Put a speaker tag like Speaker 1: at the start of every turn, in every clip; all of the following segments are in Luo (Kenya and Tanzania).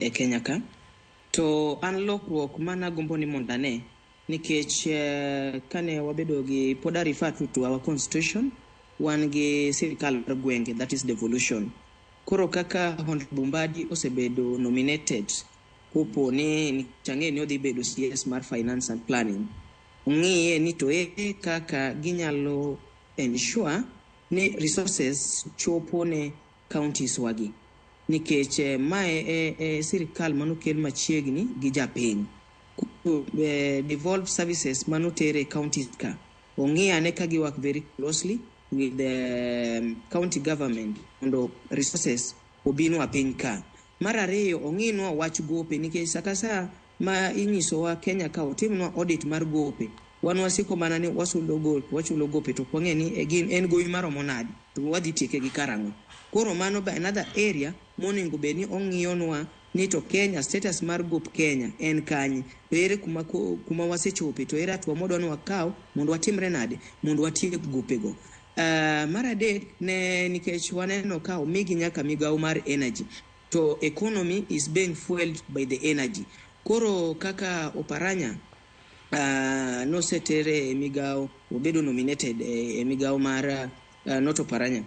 Speaker 1: e Kenya ka. To an lokruok mana gombo ni mondane nikech kane wabedo gi poda refer to our constitution wan gi sirikal mar gwenge, that is devolution. Koro kaka Honorable Mbadi osebedo nominated kopo ni change ni odhi bedo CS mar finance and planning, ong'iye ni to kaka ginyalo ensure ni resources chopo ne counties wagi, nikech mae sirikal manokel machiegni gi japiny. Devolved services manotere counties ka ong'iyane ka gi work very closely with the county government mondo resources obinwa piny ka. Mar ariyo ong'inwa wach gope, nikech sakasa ma inyisowa Kenya ka otimnwa audit mar gope, wan wasiko mana ni wachulo gope to kwang'e ni en gowi maromo nade to wadhi tieke gi karang'o. Koro mano ba another area monego bed ni ong'iyonwa ni to Kenya, status mar gop Kenya en kanye, to ere kuma wasechope, to ere atwa modwa ni wakaw mondo watimre nade mondo watiek gopego. Mar adek ne nikech waneno ka omigi nyaka migawo mar energy, to economy is being fueled by the energy. Koro kaka Oparanya nosetere migawo, obedo nominated migawo mar not Oparanya,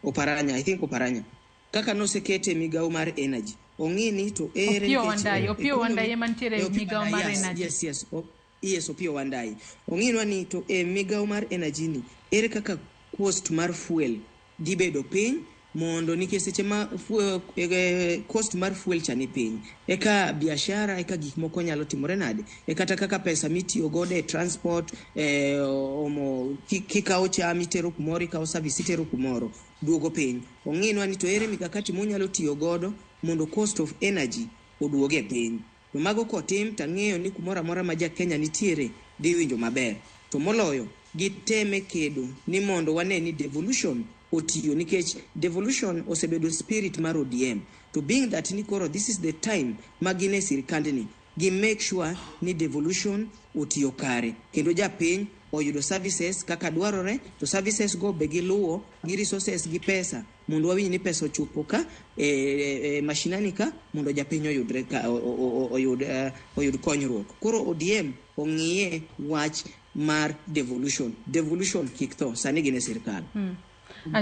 Speaker 1: Oparanya, I think Oparanya, kaka nosekete migawo mar energy, ong'ini to ere
Speaker 2: Opiyo Wandayi mantiere migawo mar energy.
Speaker 1: Yes, Opiyo Wandayi. Ong'inwa ni to migawo mar energy ni ere kaka cost mar fuel dibedo piny mondo nikech seche ma cost mar fuel chani piny eka biashara eka gik moko nyalo timore nade, kata kaka pesa mitiyo godo e transport kikawo cham itero kumoro, ikawo service itero kumoro, duogo piny. Ong'inwa ni to ere mikakati monyalo tiyo godo mondo cost of energy oduoge piny. To mago kotim tang'eyo ni kumoro amora ma ja Kenya nitiere dhi winjo maber. To moloyo giteme kedo ni mondo wane ni devolution otiyo, nikech devolution osebedo spirit mar ODM. To being that ni koro this is the time magine sirikandni gi make sure ni devolution otiyo kare kendo japiny oyudo services kaka dwarore, to services go be giluwo gi resources gi pesa mondo wawinj ni pesa ochopo ka mashinani ka mondo japiny oyudre ka oyud konyruok. Koro ODM ong'iye wach mar devolution kik tho, sani gine sirikal.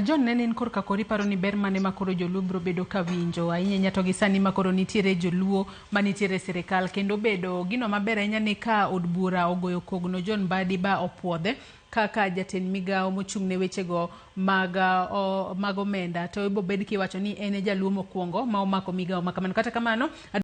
Speaker 2: John Nenin korka kori paro ni ber mane makoro joluo bro bedo ka winjo ahinya nyato gi sani makoro nitiere joluo manitiere sirikal kendo bedo gino maber ahinya ni ka od bura ogoyo kogno John Mbadi ba opuodhe kaka jatend migawo mochung' ne wechego mag omenda, to ibo bed kiwacho ni en jaluo mokwongo ma omako migawo makamano. Kata kamano